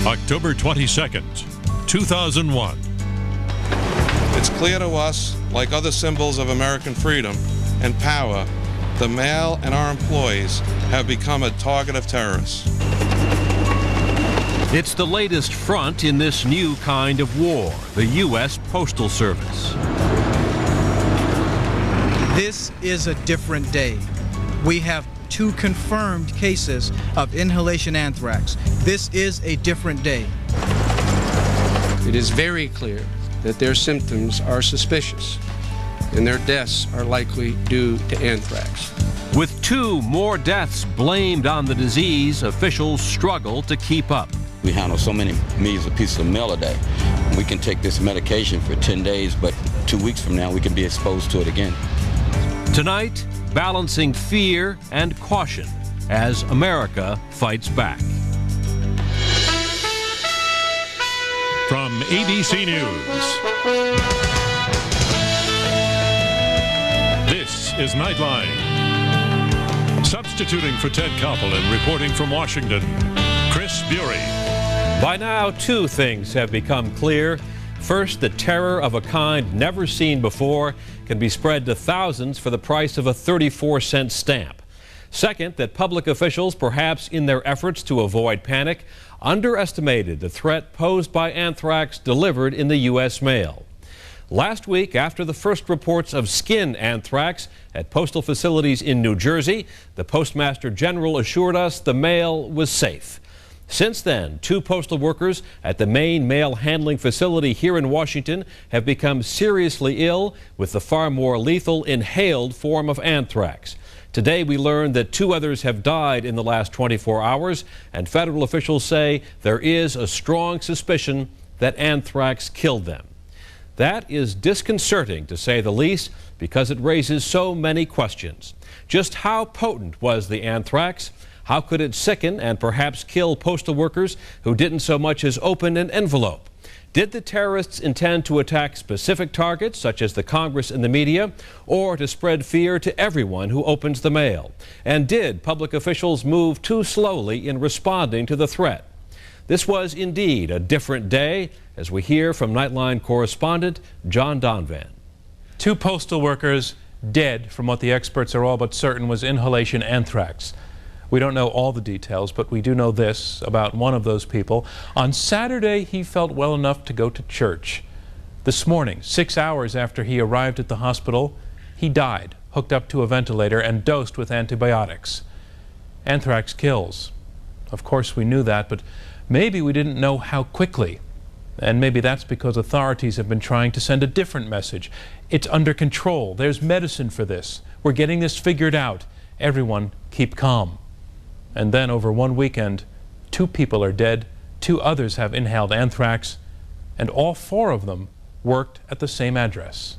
October 22nd, 2001. It's clear to us, like other symbols of American freedom and power, the mail and our employees have become a target of terrorists. It's the latest front in this new kind of war, the U.S. Postal Service. This is a different day. We have 2 confirmed cases of inhalation anthrax. This is a different day. It is very clear that their symptoms are suspicious and their deaths are likely due to anthrax. With 2 more deaths blamed on the disease, officials struggle to keep up. We handle so many millions of pieces of mail a day. We can take this medication for 10 days, but 2 weeks from now we can be exposed to it again. Tonight, balancing fear and caution as America fights back. From ABC News, this is Nightline. Substituting for Ted Koppel and reporting from Washington, Chris Bury. By now, 2 things have become clear. First, the terror of a kind never seen before can be spread to thousands for the price of a 34-cent stamp. Second, that public officials, perhaps in their efforts to avoid panic, underestimated the threat posed by anthrax delivered in the U.S. mail. Last week, after the first reports of skin anthrax at postal facilities in New Jersey, the Postmaster General assured us the mail was safe. Since then, 2 postal workers at the main mail handling facility here in Washington have become seriously ill with the far more lethal inhaled form of anthrax. Today we learned that 2 others have died in the last 24 hours, and federal officials say there is a strong suspicion that anthrax killed them. That is disconcerting, to say the least, because it raises so many questions. Just how potent was the anthrax? How could it sicken and perhaps kill postal workers who didn't so much as open an envelope? Did the terrorists intend to attack specific targets, such as the Congress and the media, or to spread fear to everyone who opens the mail? And did public officials move too slowly in responding to the threat? This was indeed a different day, as we hear from Nightline correspondent John Donvan. 2 postal workers dead from what the experts are all but certain was inhalation anthrax. We don't know all the details, but we do know this about one of those people. On Saturday, he felt well enough to go to church. This morning, 6 hours after he arrived at the hospital, he died, hooked up to a ventilator and dosed with antibiotics. Anthrax kills. Of course, we knew that, but maybe we didn't know how quickly. And maybe that's because authorities have been trying to send a different message. It's under control. There's medicine for this. We're getting this figured out. Everyone keep calm. And then over one weekend, 2 people are dead, 2 others have inhaled anthrax, and all 4 of them worked at the same address.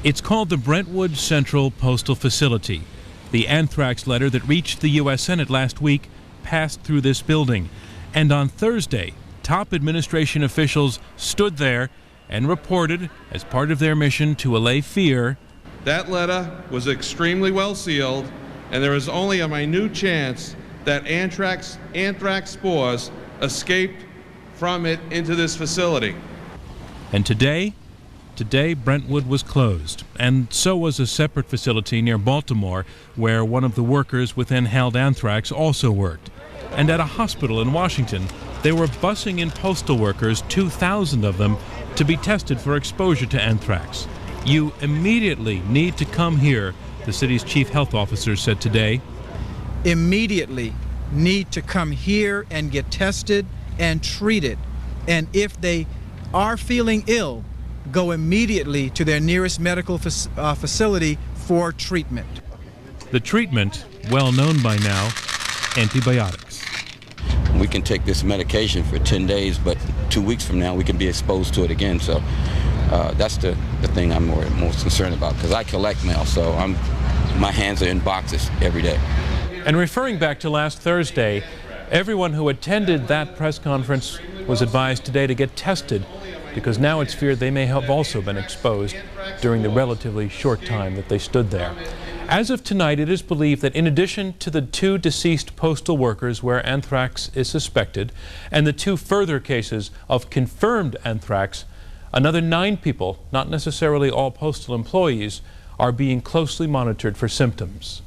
It's called the Brentwood Central Postal Facility. The anthrax letter that reached the U.S. Senate last week passed through this building. And on Thursday, top administration officials stood there and reported, as part of their mission to allay fear, That letter was extremely well sealed, and there is only a minute chance that anthrax spores escaped from it into this facility. And today Brentwood was closed, and so was a separate facility near Baltimore where one of the workers with inhaled anthrax also worked. And at a hospital in Washington, they were busing in postal workers, 2,000 of them, to be tested for exposure to anthrax. You immediately need to come here, the city's chief health officer said today. Immediately need to come here and get tested and treated. And if they are feeling ill, go immediately to their nearest medical facility for treatment. The treatment, well known by now, antibiotics. We can take this medication for 10 days, but 2 weeks from now we can be exposed to it again. So that's the thing I'm most concerned about, because I collect mail, so my hands are in boxes every day. And referring back to last Thursday, everyone who attended that press conference was advised today to get tested, because now it's feared they may have also been exposed during the relatively short time that they stood there. As of tonight, it is believed that in addition to the 2 deceased postal workers where anthrax is suspected and the 2 further cases of confirmed anthrax, another 9 people, not necessarily all postal employees, are being closely monitored for symptoms.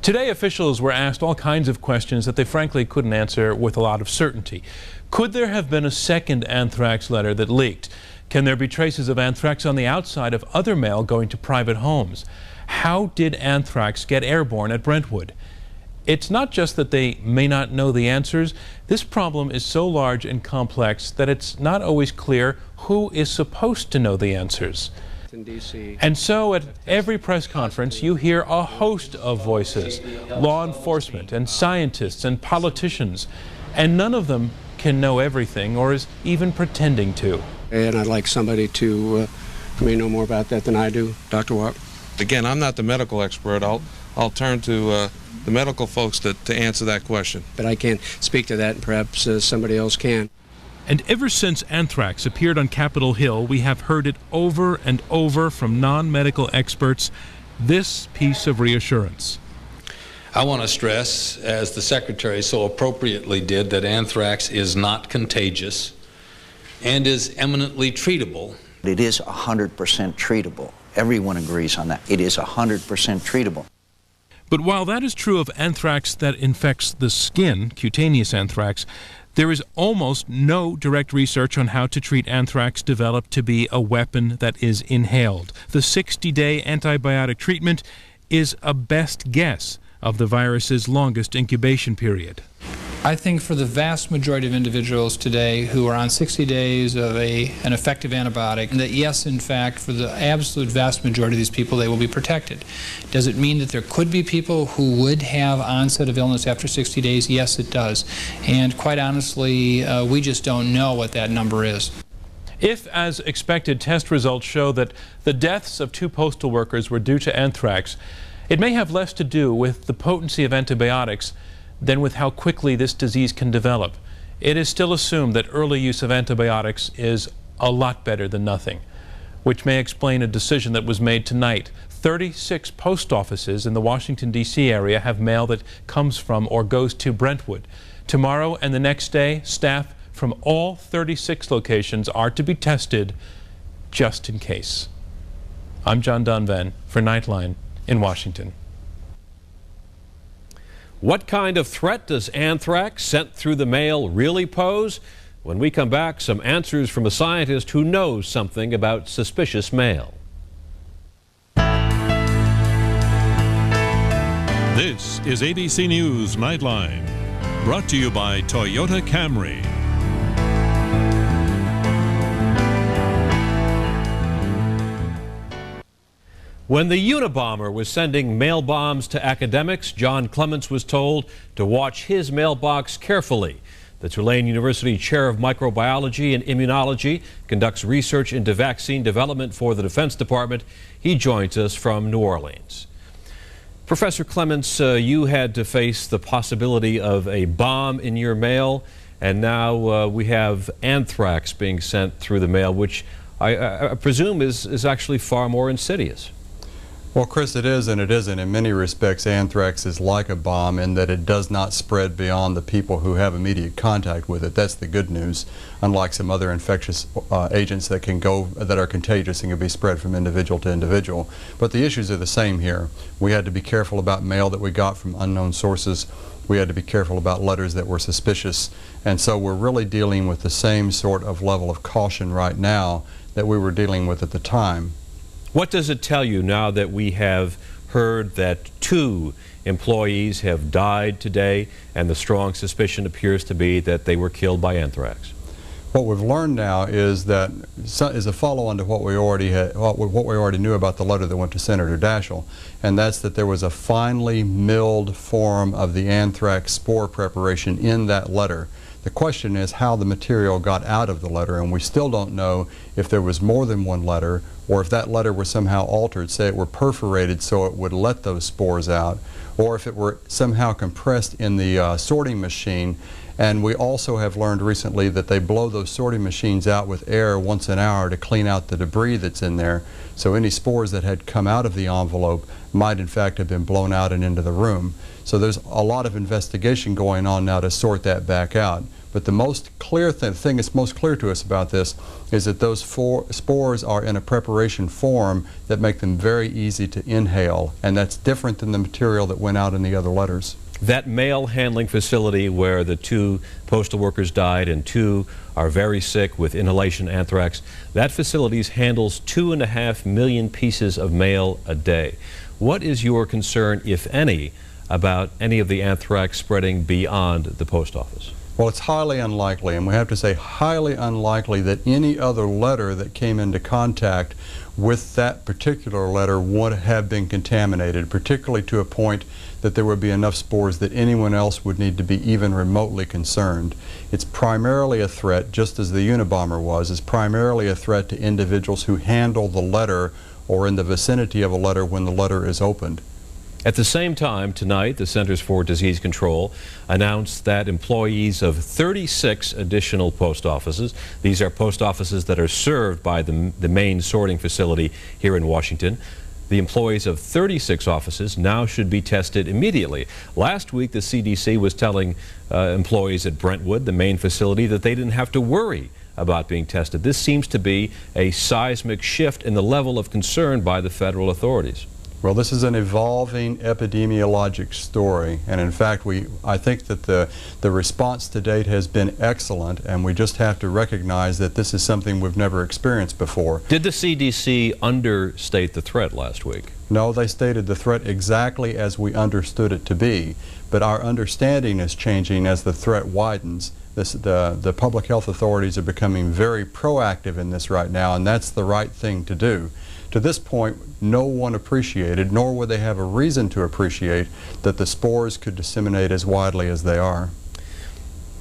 Today, officials were asked all kinds of questions that they frankly couldn't answer with a lot of certainty. Could there have been a second anthrax letter that leaked? Can there be traces of anthrax on the outside of other mail going to private homes? How did anthrax get airborne at Brentwood? It's not just that they may not know the answers. This problem is so large and complex that it's not always clear who is supposed to know the answers. And so at every press conference you hear a host of voices, law enforcement and scientists and politicians, and none of them can know everything or is even pretending to. And I'd like somebody to may know more about that than I do. Dr. Watt? Again, I'm not the medical expert. I'll turn to the medical folks to answer that question. But I can't speak to that, and perhaps somebody else can. And ever since anthrax appeared on Capitol Hill, we have heard it over and over from non-medical experts, this piece of reassurance. I want to stress, as the Secretary so appropriately did, that anthrax is not contagious and is eminently treatable. It is 100% treatable. Everyone agrees on that. It is 100% treatable. But while that is true of anthrax that infects the skin, cutaneous anthrax, there is almost no direct research on how to treat anthrax developed to be a weapon that is inhaled. The 60-day antibiotic treatment is a best guess of the virus's longest incubation period. I think for the vast majority of individuals today who are on 60 days of an effective antibiotic, that yes, in fact, for the absolute vast majority of these people, they will be protected. Does it mean that there could be people who would have onset of illness after 60 days? Yes, it does. And quite honestly, we just don't know what that number is. If, as expected, test results show that the deaths of 2 postal workers were due to anthrax, it may have less to do with the potency of antibiotics than with how quickly this disease can develop. It is still assumed that early use of antibiotics is a lot better than nothing, which may explain a decision that was made tonight. 36 post offices in the Washington, D.C. area have mail that comes from or goes to Brentwood. Tomorrow and the next day, staff from all 36 locations are to be tested just in case. I'm John Dunvan for Nightline in Washington. What kind of threat does anthrax sent through the mail really pose? When we come back, some answers from a scientist who knows something about suspicious mail. This is ABC News Nightline, brought to you by Toyota Camry. When the Unabomber was sending mail bombs to academics, John Clements was told to watch his mailbox carefully. The Tulane University Chair of Microbiology and Immunology conducts research into vaccine development for the Defense Department. He joins us from New Orleans. Professor Clements, you had to face the possibility of a bomb in your mail, and now we have anthrax being sent through the mail, which I presume is actually far more insidious. Well, Chris, it is and it isn't. In many respects, anthrax is like a bomb in that it does not spread beyond the people who have immediate contact with it. That's the good news, unlike some other infectious agents that are contagious and can be spread from individual to individual. But the issues are the same here. We had to be careful about mail that we got from unknown sources. We had to be careful about letters that were suspicious. And so we're really dealing with the same sort of level of caution right now that we were dealing with at the time. What does it tell you now that we have heard that 2 employees have died today and the strong suspicion appears to be that they were killed by anthrax? What we've learned now is that is a follow-on to what we already knew about the letter that went to Senator Daschle, and that's that there was a finely milled form of the anthrax spore preparation in that letter. The question is how the material got out of the letter, and we still don't know if there was more than one letter or if that letter was somehow altered, say it were perforated so it would let those spores out, or if it were somehow compressed in the sorting machine And we also have learned recently that they blow those sorting machines out with air once an hour to clean out the debris that's in there. So any spores that had come out of the envelope might in fact have been blown out and into the room. So there's a lot of investigation going on now to sort that back out. But the most clear thing that's most clear to us about this is that those spores are in a preparation form that make them very easy to inhale, and that's different than the material that went out in the other letters. That mail handling facility where the 2 postal workers died and 2 are very sick with inhalation anthrax, that facility handles 2.5 million pieces of mail a day. What is your concern, if any, about any of the anthrax spreading beyond the post office? Well, it's highly unlikely, and we have to say highly unlikely that any other letter that came into contact with that particular letter would have been contaminated, particularly to a point that there would be enough spores that anyone else would need to be even remotely concerned. It's primarily a threat, just as the Unabomber was, it's primarily a threat to individuals who handle the letter or in the vicinity of a letter when the letter is opened. At the same time, tonight, the Centers for Disease Control announced that employees of 36 additional post offices, these are post offices that are served by the main sorting facility here in Washington, the employees of 36 offices now should be tested immediately. Last week, the CDC was telling employees at Brentwood, the main facility, that they didn't have to worry about being tested. This seems to be a seismic shift in the level of concern by the federal authorities. Well, this is an evolving epidemiologic story, and in fact I think that the response to date has been excellent, and we just have to recognize that this is something we've never experienced before. Did the CDC understate the threat last week? No, they stated the threat exactly as we understood it to be, but our understanding is changing as the threat widens. The public health authorities are becoming very proactive in this right now, and that's the right thing to do. To this point, no one appreciated, nor would they have a reason to appreciate, that the spores could disseminate as widely as they are.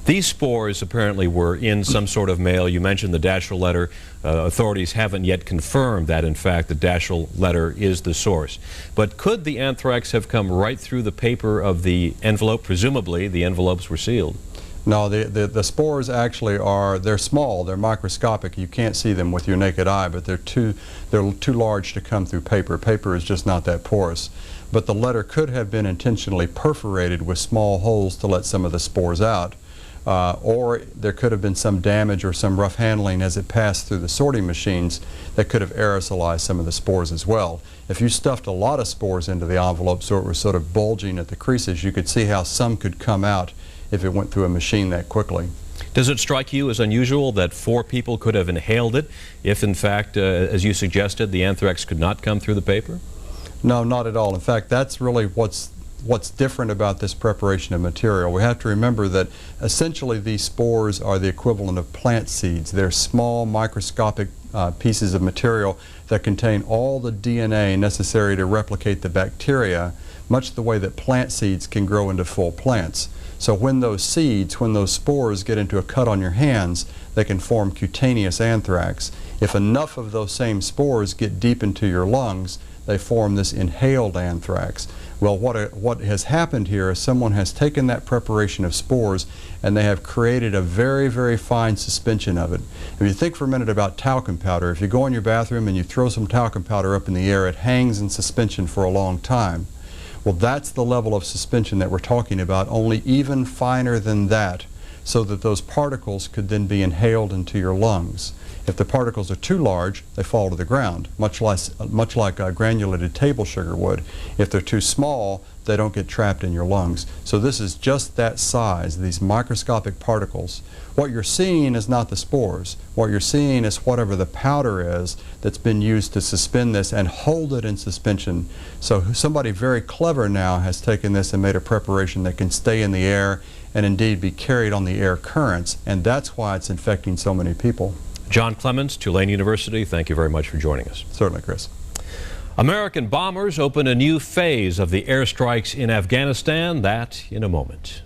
These spores apparently were in some sort of mail. You mentioned the Daschle letter. Authorities haven't yet confirmed that, in fact, the Daschle letter is the source. But could the anthrax have come right through the paper of the envelope? Presumably, the envelopes were sealed. No, the spores actually they're small, they're microscopic. You can't see them with your naked eye, but they're too large to come through paper. Paper is just not that porous. But the letter could have been intentionally perforated with small holes to let some of the spores out. Or there could have been some damage or some rough handling as it passed through the sorting machines that could have aerosolized some of the spores as well. If you stuffed a lot of spores into the envelope so it was sort of bulging at the creases, you could see how some could come out if it went through a machine that quickly. Does it strike you as unusual that 4 people could have inhaled it if, in fact, as you suggested, the anthrax could not come through the paper? No, not at all. In fact, that's really what's different about this preparation of material. We have to remember that essentially these spores are the equivalent of plant seeds. They're small microscopic pieces of material that contain all the DNA necessary to replicate the bacteria, much the way that plant seeds can grow into full plants. So when those spores get into a cut on your hands, they can form cutaneous anthrax. If enough of those same spores get deep into your lungs, they form this inhaled anthrax. Well, what has happened here is someone has taken that preparation of spores and they have created a very, very fine suspension of it. If you think for a minute about talcum powder, if you go in your bathroom and you throw some talcum powder up in the air, it hangs in suspension for a long time. Well, that's the level of suspension that we're talking about, only even finer than that, so that those particles could then be inhaled into your lungs. If the particles are too large, they fall to the ground, much like granulated table sugar would. If they're too small, they don't get trapped in your lungs. So this is just that size, these microscopic particles. What you're seeing is not the spores. What you're seeing is whatever the powder is that's been used to suspend this and hold it in suspension. So somebody very clever now has taken this and made a preparation that can stay in the air and indeed be carried on the air currents, and that's why it's infecting so many people. John Clements, Tulane University, thank you very much for joining us. Certainly, Chris. American bombers open a new phase of the airstrikes in Afghanistan. That in a moment.